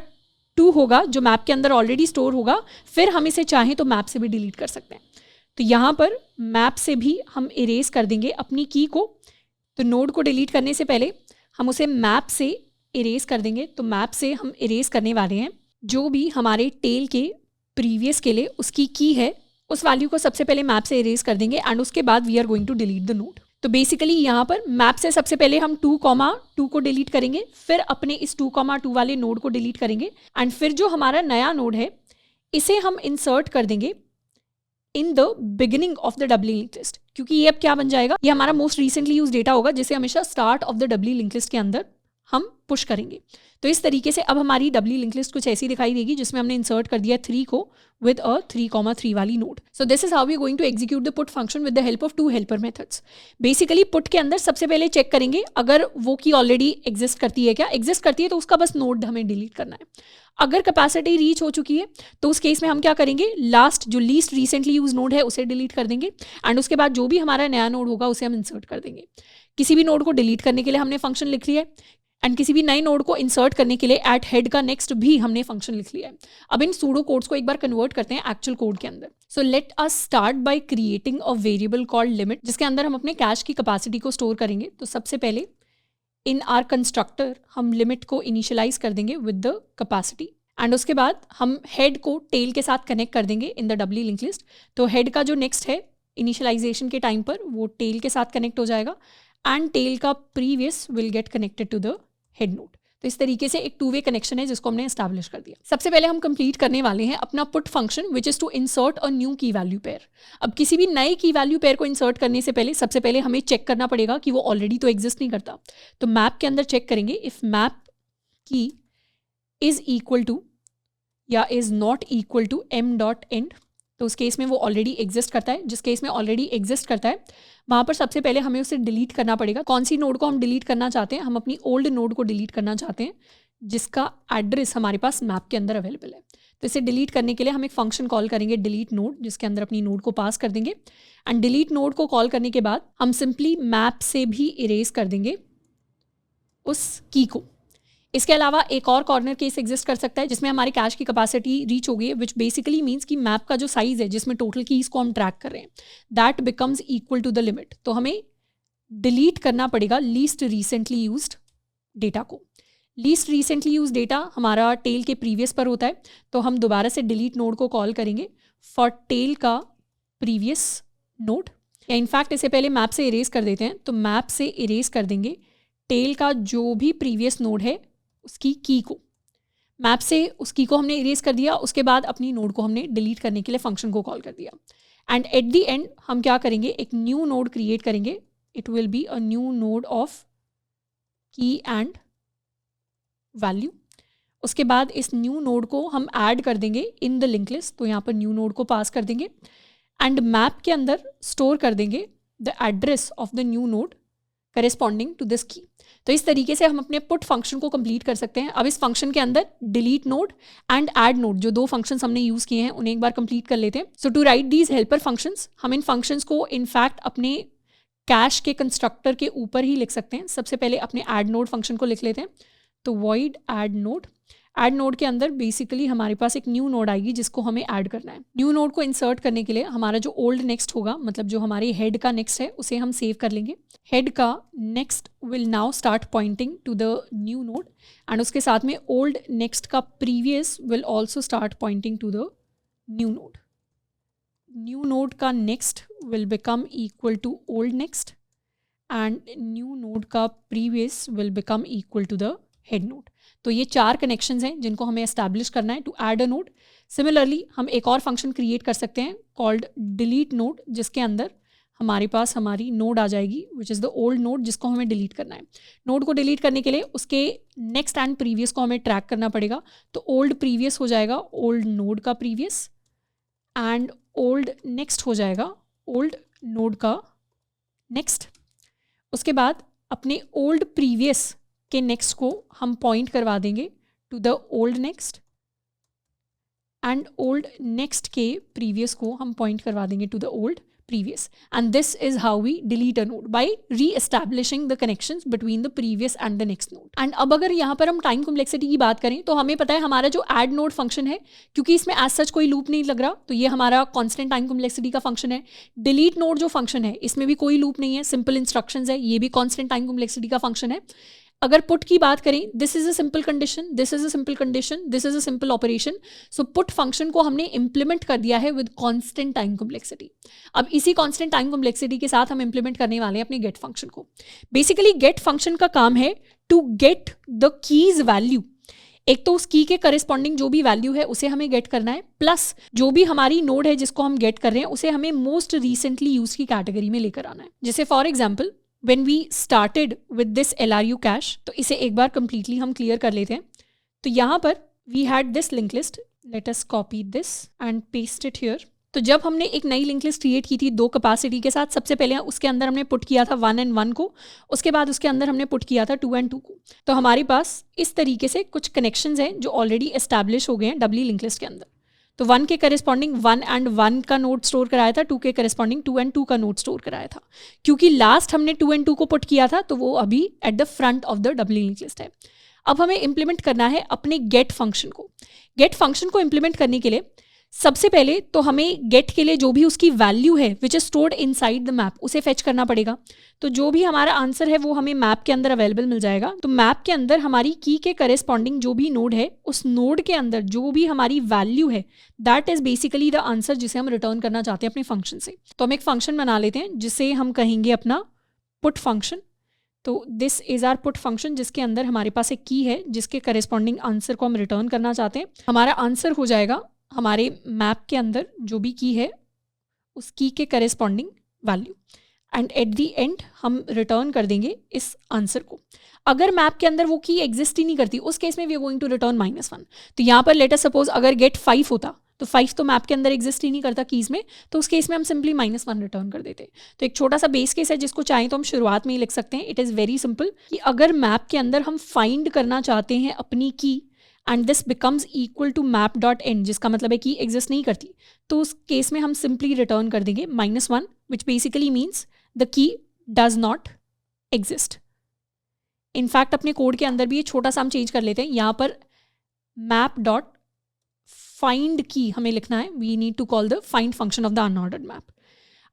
2 होगा जो मैप के अंदर ऑलरेडी स्टोर होगा, फिर हम इसे चाहें तो मैप से भी डिलीट कर सकते हैं. तो यहाँ पर मैप से भी हम इरेज कर देंगे अपनी की को. तो नोड को डिलीट करने से पहले हम उसे मैप से इरेज कर देंगे. तो मैप से हम इरेज करने वाले हैं जो भी हमारे टेल के प्रीवियस के लिए उसकी की है, उस वैल्यू को सबसे पहले मैप से इरेज कर देंगे एंड उसके बाद we are going to delete the node. तो बेसिकली यहाँ पर मैप से सबसे पहले हम 2,2 को डिलीट करेंगे, फिर अपने इस 2,2 वाले नोड को डिलीट करेंगे एंड फिर जो हमारा नया नोड है इसे हम इंसर्ट कर देंगे in the beginning of the doubly link list, क्योंकि ये अब क्या बन जाएगा, ये हमारा मोस्ट रिसेंटली यूज डेटा होगा जिसे हमेशा start of the doubly link list के अंदर हम पुश करेंगे. तो इस तरीके से अब हमारी डब्ल्यू लिंक लिस्ट कुछ ऐसी दिखाई देगी जिसमें हमने इंसर्ट कर दिया 3 को विद अ 3,3 वाली node. So this is how we going to execute the put function with the help of 2 helper methods. Basically put के अंदर सबसे पहले चेक करेंगे अगर वो की ऑलरेडी एग्जिस्ट करती है क्या, एग्जिस्ट करती है तो उसका बस नोड हमें डिलीट करना है. अगर कैपेसिटी रीच हो चुकी है तो उस केस में हम क्या करेंगे, लास्ट जो लीस्ट रिसेंटली यूज नोड है उसे डिलीट कर देंगे एंड उसके बाद जो भी हमारा नया नोड होगा उसे हम इंसर्ट कर देंगे. किसी भी नोड को डिलीट करने के लिए हमने फंक्शन लिख लिया है एंड किसी भी नए नोड को इंसर्ट करने के लिए एट हेड का नेक्स्ट भी हमने फंक्शन लिख लिया है. अब इन सूडो कोड्स को एक बार कन्वर्ट करते हैं एक्चुअल कोड के अंदर. So let us start by creating a variable called limit, जिसके अंदर हम अपने कैश की कैपेसिटी को स्टोर करेंगे. तो सबसे पहले इन आर कंस्ट्रक्टर हम लिमिट को इनिशियलाइज कर देंगे विद द कैपेसिटी एंड उसके बाद हम हेड को टेल के साथ कनेक्ट कर देंगे in the doubly link list. तो हेड का जो नेक्स्ट है इनिशियलाइजेशन के टाइम पर वो टेल के साथ कनेक्ट हो जाएगा एंड टेल का previous will get connected to the head node. तो इस तरीके से एक 2-वे कनेक्शन है जिसको हमने एस्टैब्लिश कर दिया. सबसे पहले हम कंप्लीट करने वाले हैं अपना put function which is to insert a new key value pair. अब किसी भी नए की वैल्यू पेयर को इंसर्ट करने से पहले सबसे पहले हमें चेक करना पड़ेगा कि वो ऑलरेडी तो एग्जिस्ट नहीं करता. तो मैप के अंदर चेक करेंगे if map key is equal to, या is not equal to m dot end, तो उस केस में वो ऑलरेडी एग्जिस्ट करता है। जिस केस में ऑलरेडी एग्जिस्ट करता है वहाँ पर सबसे पहले हमें उसे डिलीट करना पड़ेगा। कौन सी नोड को हम डिलीट करना चाहते हैं? हम अपनी ओल्ड नोड को डिलीट करना चाहते हैं जिसका एड्रेस हमारे पास मैप के अंदर अवेलेबल है। तो इसे डिलीट करने के लिए हम एक फंक्शन कॉल करेंगे डिलीट नोड, जिसके अंदर अपनी नोड को पास कर देंगे। एंड डिलीट नोड को कॉल करने के बाद हम सिंपली मैप से भी इरेज कर देंगे उस की को। इसके अलावा एक और कॉर्नर केस एग्जिस्ट कर सकता है जिसमें हमारी कैश की कैपेसिटी रीच हो गई है, विच बेसिकली मीन्स कि मैप का जो साइज है जिसमें टोटल कीज को हम ट्रैक कर रहे हैं that becomes equal to the limit. तो हमें डिलीट करना पड़ेगा लीस्ट रिसेंटली यूज्ड डेटा को। लीस्ट रिसेंटली यूज डेटा हमारा टेल के प्रीवियस पर होता है, तो हम दोबारा से डिलीट नोड को कॉल करेंगे फॉर टेल का प्रीवियस नोड, या इनफैक्ट इसे पहले मैप से इरेज कर देते हैं। तो मैप से इरेज कर देंगे टेल का जो भी प्रीवियस नोड है उसकी की को। मैप से उस की को हमने इरेज कर दिया, उसके बाद अपनी नोड को हमने डिलीट करने के लिए फंक्शन को कॉल कर दिया। एंड एट द एंड हम क्या करेंगे, एक न्यू नोड क्रिएट करेंगे। It will be a new node of की एंड वैल्यू। उसके बाद इस न्यू नोड को हम ऐड कर देंगे इन द लिंक लिस्ट, तो यहाँ पर न्यू नोड को पास कर देंगे एंड मैप के अंदर स्टोर कर देंगे the address of the new node corresponding to this key. तो इस तरीके से हम अपने पुट फंक्शन को कंप्लीट कर सकते हैं। अब इस फंक्शन के अंदर delete node and add node, जो दो फंक्शंस हमने यूज़ किए हैं, उन्हें एक बार कंप्लीट कर लेते हैं। So to write these helper functions, हम इन फंक्शंस को इनफैक्ट अपने कैश के कंस्ट्रक्टर के ऊपर ही लिख सकते हैं। सबसे पहले अपने ऐड नोड फंक्शन को लिख लेते हैं। तो void add node, add node के अंदर बेसिकली हमारे पास एक न्यू नोड आएगी जिसको हमें ऐड करना है। न्यू नोड को इंसर्ट करने के लिए हमारा जो ओल्ड नेक्स्ट होगा, मतलब जो हमारे हेड का नेक्स्ट है, उसे हम सेव कर लेंगे। हेड का next will now start pointing to the new node and उसके साथ में ओल्ड नेक्स्ट का previous will also start pointing to the new node. New node का next will become equal to old next and new node का previous will become equal to the head node. तो ये चार connections हैं जिनको हमें establish करना है to add a node. Similarly हम एक और फंक्शन क्रिएट कर सकते हैं कॉल्ड डिलीट नोड, जिसके अंदर हमारे पास हमारी नोड आ जाएगी which is the old node जिसको हमें डिलीट करना है। नोड को डिलीट करने के लिए उसके नेक्स्ट एंड प्रीवियस को हमें ट्रैक करना पड़ेगा। तो ओल्ड प्रीवियस हो जाएगा ओल्ड नोड का प्रीवियस एंड ओल्ड नेक्स्ट हो जाएगा ओल्ड नोड का नेक्स्ट। उसके बाद अपने ओल्ड प्रीवियस के नेक्स्ट को हम पॉइंट करवा देंगे to the old next and old next के प्रीवियस को हम पॉइंट करवा देंगे to the old previous. And this is how we delete a node, by re-establishing the connections between the previous and the next node. And अब अगर यहाँ पर हम टाइम कॉम्प्लेक्सिटी की बात करें तो हमें पता है हमारा जो ऐड नोड फंक्शन है, क्योंकि इसमें एज सच कोई लूप नहीं लग रहा, तो ये हमारा कांस्टेंट टाइम कॉम्प्लेक्सिटी का फंक्शन है। डिलीट नोड जो फंक्शन है इसमें भी कोई लूप नहीं है, सिंपल इंस्ट्रक्शंस है, ये भी कांस्टेंट टाइम कॉम्प्लेक्सिटी का फंक्शन है। अगर पुट की बात करें, this is a simple condition, this is a simple condition, this is a simple operation. So put function को हमने इंप्लीमेंट कर दिया है विद कांस्टेंट टाइम कॉम्प्लेक्सिटी। अब इसी कांस्टेंट टाइम कॉम्प्लेक्सिटी के साथ हम इंप्लीमेंट करने वाले हैं अपने गेट फंक्शन को। बेसिकली गेट फंक्शन का काम है to get the key's value. एक तो उस की के करस्पॉन्डिंग जो भी वैल्यू है उसे हमें गेट करना है, प्लस जो भी हमारी नोड है जिसको हम गेट कर रहे हैं उसे हमें मोस्ट रिसेंटली यूज की कैटेगरी में लेकर आना है। जैसे for example when we started with this LRU cache, तो इसे एक बार completely हम clear कर लेते हैं। तो यहाँ पर we had this linked list, let us copy this and paste it here। तो जब हमने एक नई लिंक लिस्ट क्रिएट की थी दो कैपेसिटी के साथ, सबसे पहले उसके अंदर हमने पुट किया था 1 and 1 को, उसके बाद उसके अंदर हमने पुट किया था 2 and 2 को। तो हमारे पास इस तरीके से कुछ कनेक्शंस हैं जो ऑलरेडी एस्टैब्लिश हो गए हैं डब्ली लिंक लिस्ट के अंदर। तो 1 के करस्पॉन्डिंग 1 and 1 का नोड स्टोर कराया था, 2 के करस्पॉन्डिंग 2 and 2 का नोड स्टोर कराया था। क्योंकि लास्ट हमने 2 and 2 को पुट किया था तो वो अभी at the front of the double link list है। अब हमें इंप्लीमेंट करना है अपने गेट फंक्शन को। गेट फंक्शन को इंप्लीमेंट करने के लिए सबसे पहले तो हमें गेट के लिए जो भी उसकी वैल्यू है which is stored inside the map उसे फेच करना पड़ेगा। तो जो भी हमारा आंसर है वो हमें मैप के अंदर अवेलेबल मिल जाएगा। तो मैप के अंदर हमारी की के करस्पॉन्डिंग जो भी नोड है उस नोड के अंदर जो भी हमारी वैल्यू है that is basically the answer जिसे हम रिटर्न करना चाहते हैं अपने फंक्शन से। तो हम एक फंक्शन बना लेते हैं जिसे हम कहेंगे अपना पुट फंक्शन। तो this is our put function जिसके अंदर हमारे पास एक की है जिसके करस्पॉन्डिंग आंसर को हम रिटर्न करना चाहते हैं। हमारा आंसर हो जाएगा हमारे मैप के अंदर जो भी की है उस की के corresponding value. And eight the and हम रिटर्न कर देंगे इस आंसर को। अगर मैप के अंदर वो की एग्जिस्ट ही नहीं करती, उस केस में we are going to return -1। तो यहाँ पर लेट अस सपोज अगर गेट 5 होता तो 5 तो मैप के अंदर एग्जिस्ट ही नहीं करता कीज में, तो उस केस में हम सिंपली -1 रिटर्न कर देते। तो एक छोटा सा बेस केस है जिसको चाहें तो हम शुरुआत में ही लिख सकते हैं। इट इज़ वेरी सिंपल कि अगर मैप के अंदर हम फाइंड करना चाहते हैं अपनी key and this becomes equal to map dot end, जिसका मतलब है कि एग्जिस्ट नहीं करती, तो उस केस में हम सिंपली रिटर्न कर देंगे -1, which basically means the key does not exist. In fact अपने कोड के अंदर भी ये छोटा सा हम चेंज कर लेते हैं, यहाँ पर मैप डॉट फाइंड की हमें लिखना है, we need to call the find function of the unordered map.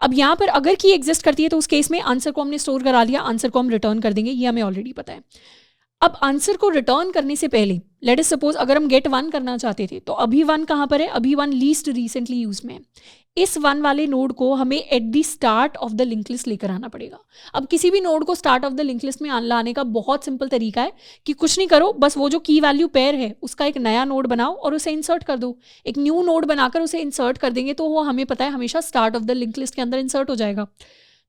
अब यहाँ पर अगर की एग्जिस्ट करती है तो उस केस में आंसर को हमने स्टोर करा लिया, आंसर को हम रिटर्न कर देंगे, ये हमें ऑलरेडी पता है। अब आंसर को रिटर्न करने से पहले लेट अस सपोज अगर हम गेट 1 करना चाहते थे, तो अभी 1 कहाँ पर है, अभी 1 लीस्ट रिसेंटली यूज में है। इस 1 वाले नोड को हमें eight the start of the link list लेकर आना पड़ेगा। अब किसी भी नोड को start of the link list में लाने का बहुत सिंपल तरीका है कि कुछ नहीं करो, बस वो जो की वैल्यू पेयर है उसका एक नया नोड बनाओ और उसे इंसर्ट कर दो। एक न्यू नोड बनाकर उसे इंसर्ट कर देंगे तो वो हमें पता है हमेशा start of the link list के अंदर इंसर्ट हो जाएगा।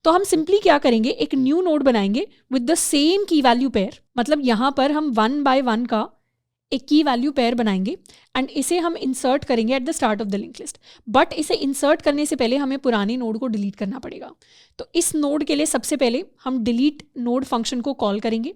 तो हम सिंपली क्या करेंगे, एक न्यू नोड बनाएंगे विद द सेम की वैल्यू पेयर, मतलब यहाँ पर हम 1 by 1 का एक की वैल्यू पेयर बनाएंगे एंड इसे हम इंसर्ट करेंगे at the start of the link list. But इसे इंसर्ट करने से पहले हमें पुराने नोड को डिलीट करना पड़ेगा। तो इस नोड के लिए सबसे पहले हम डिलीट नोड फंक्शन को कॉल करेंगे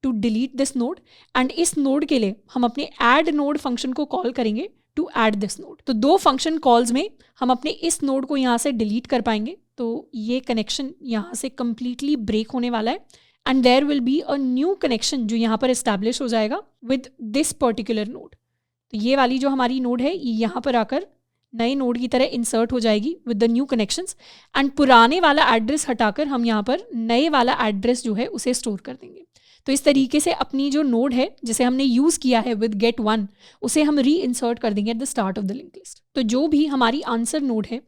to delete this node, and इस नोड के लिए हम अपने ऐड नोड फंक्शन को कॉल करेंगे टू ऐड दिस नोड। तो 2 फंक्शन कॉल्स में हम अपने इस नोड को यहाँ से डिलीट कर पाएंगे, तो ये कनेक्शन यहाँ से कंप्लीटली ब्रेक होने वाला है and there will be a new connection जो यहाँ पर एस्टैब्लिश हो जाएगा विद दिस पर्टिकुलर नोड। तो ये वाली जो हमारी नोड है ये यहाँ पर आकर नए नोड की तरह इंसर्ट हो जाएगी with the new connections, and पुराने वाला एड्रेस हटाकर हम यहाँ पर नए वाला एड्रेस जो है उसे स्टोर कर देंगे। तो इस तरीके से अपनी जो नोड है जिसे हमने यूज़ किया है विद गेट 1 उसे हम री इंसर्ट कर देंगे at the start of the link list. तो जो भी हमारी आंसर नोड है,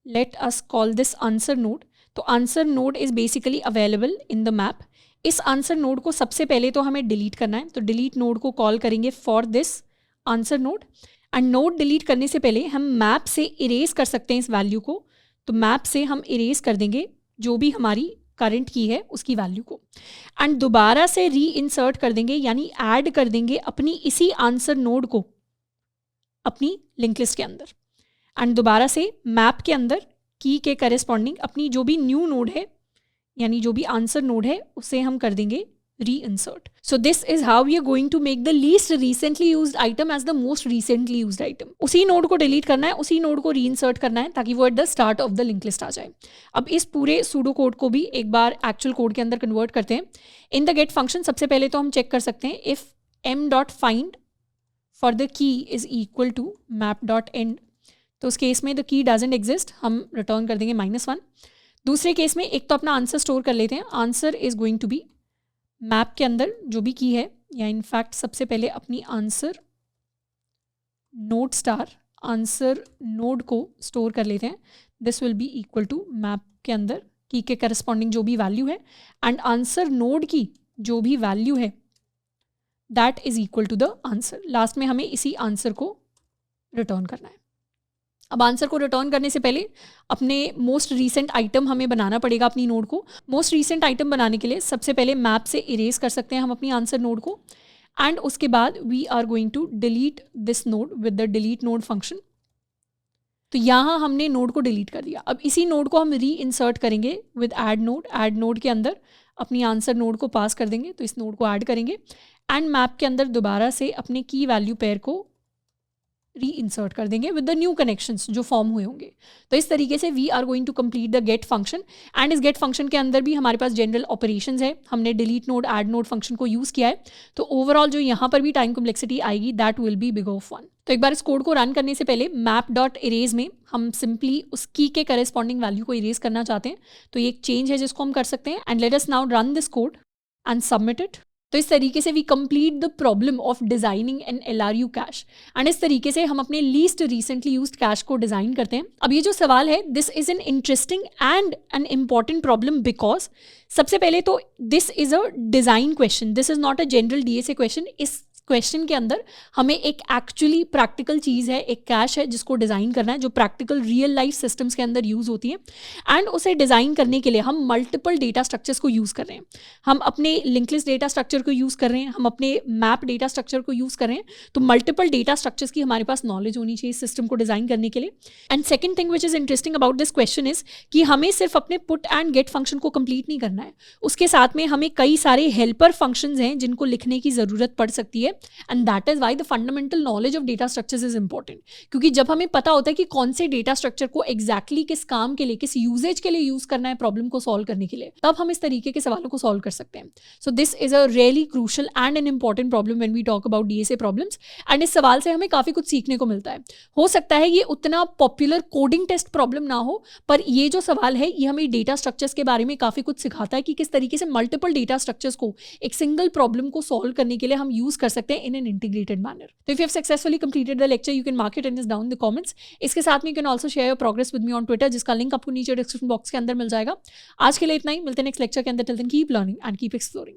let us call this answer node. तो answer node is basically available in the map. इस आंसर नोड को सबसे पहले तो हमें डिलीट करना है, तो डिलीट नोड को कॉल करेंगे for this answer node, and node delete करने से पहले हम मैप से इरेज कर सकते हैं इस वैल्यू को। तो मैप से हम इरेज कर देंगे जो भी हमारी करंट की है उसकी वैल्यू को, एंड दोबारा से री इंसर्ट कर देंगे, यानी ऐड कर देंगे अपनी इसी आंसर नोड को अपनी लिंक लिस्ट के अंदर, एंड दोबारा से मैप के अंदर की के करेस्पॉन्डिंग अपनी जो भी न्यू नोड है यानी जो भी आंसर नोड है उसे हम कर देंगे reinsert. So this is how we are going to make the least recently used item as the most recently used item. उसी नोड को डिलीट करना है, उसी नोड को री इंसर्ट करना है ताकि वो at the start of the link list आ जाए। अब इस पूरे सूडो कोड को भी एक बार एक्चुअल कोड के अंदर कन्वर्ट करते हैं। इन द गेट फंक्शन सबसे पहले तो हम चेक कर सकते हैं if m dot find for the key is equal to map dot end, तो उस केस में द की डजंट एग्जिस्ट, हम रिटर्न कर देंगे -1। दूसरे केस में एक तो अपना आंसर स्टोर कर लेते हैं, answer is going to be map के अंदर जो भी की है, या इनफैक्ट सबसे पहले अपनी answer node star answer node को स्टोर कर लेते हैं। This will be equal to map के अंदर की के करस्पॉन्डिंग जो भी वैल्यू है एंड आंसर नोड की जो भी वैल्यू है that is equal to the answer. Last में हमें इसी आंसर को रिटर्न करना है। अब आंसर को रिटर्न करने से पहले अपने मोस्ट रीसेंट आइटम हमें बनाना पड़ेगा अपनी नोड को। मोस्ट रीसेंट आइटम बनाने के लिए सबसे पहले मैप से इरेज कर सकते हैं हम अपनी आंसर नोड को, एंड उसके बाद we are going to delete this node with the delete node function. तो यहाँ हमने नोड को डिलीट कर दिया। अब इसी नोड को हम री इंसर्ट करेंगे with add node. Add node के अंदर अपनी आंसर नोड को पास कर देंगे, तो इस नोड को ऐड करेंगे एंड मैप के अंदर दोबारा से अपने की वैल्यू पेयर को री इंसर्ट कर देंगे विद द न्यू कनेक्शंस जो फॉर्म हुए होंगे। तो इस तरीके से we are going to complete the get function, and इस गेट फंक्शन के अंदर भी हमारे पास जनरल ऑपरेशंस है। हमने delete node add node function को यूज़ किया है, तो ओवरऑल जो यहाँ पर भी टाइम कॉम्प्लेक्सिटी आएगी that will be big of 1। तो एक बार इस कोड को रन करने से पहले मैप डॉट इरेज में हम सिंपली उस की के करेस्पॉन्डिंग वैल्यू को इरेज करना चाहते हैं, तो ये एक चेंज है जिसको हम कर सकते हैं। And let us now run this code and submit it. तो इस तरीके से we complete the problem of designing an LRU cache, and इस तरीके से हम अपने लीस्ट रिसेंटली यूज्ड कैश को डिजाइन करते हैं। अब ये जो सवाल है this is an interesting and an important problem because सबसे पहले तो this is a design question, this is not a general DSA question. इस क्वेश्चन के अंदर हमें एक एक्चुअली प्रैक्टिकल चीज़ है, एक कैश है जिसको डिज़ाइन करना है, जो प्रैक्टिकल रियल लाइफ सिस्टम्स के अंदर यूज़ होती है। एंड उसे डिज़ाइन करने के लिए हम मल्टीपल डेटा स्ट्रक्चर्स को यूज़ कर रहे हैं। हम अपने लिंक लिस्ट डेटा स्ट्रक्चर को यूज़ कर रहे हैं, हम अपने मैप डेटा स्ट्रक्चर को यूज़ कर रहे हैं। तो मल्टीपल डेटा स्ट्रक्चर्स की हमारे पास नॉलेज होनी चाहिए सिस्टम को डिज़ाइन करने के लिए। And second thing which is interesting about this question is कि हमें सिर्फ अपने पुट एंड गेट फंक्शन को कंप्लीट नहीं करना है, उसके साथ में हमें कई सारे हेल्पर फंक्शंस हैं जिनको लिखने की ज़रूरत पड़ सकती है। And that is why the fundamental knowledge of data structures is important, क्योंकि जब हमें पता होता है कि कौन से डेटा स्ट्रक्चर को एग्जैक्टली किस काम के लिए, किस यूजेज के लिए यूज करना है प्रॉब्लम को सॉल्व करने के लिए, तब हम इस तरीके के सवालों को सॉल्व कर सकते हैं। So this is a really crucial and an important problem when we talk about DSA problems. And इस सवाल से हमें काफी कुछ सीखने को मिलता है। हो सकता है ये उतना पॉपुलर कोडिंग टेस्ट प्रॉब्लम ना हो, पर ये जो सवाल है ये हमें डेटा स्ट्रक्चर्स के बारे में काफी कुछ सिखाता है कि किस तरीके से मल्टीपल डेटा स्ट्रक्चर्स को एक सिंगल प्रॉब्लम को सॉल्व करने के लिए हम यूज कर सकते हैं इन एन इंटीग्रेटेड मैनर। तो if you have successfully completed the lecture, you can mark it and down the comments. इसके साथ में you can also share your progress with me on Twitter, जिसका लिंक आपको नीचे डिस्क्रिप्शन बॉक्स के अंदर मिल जाएगा। आज के लिए इतना ही, मिलते हैं नेक्स्ट लेक्चर के अंदर। Till then keep learning and keep exploring.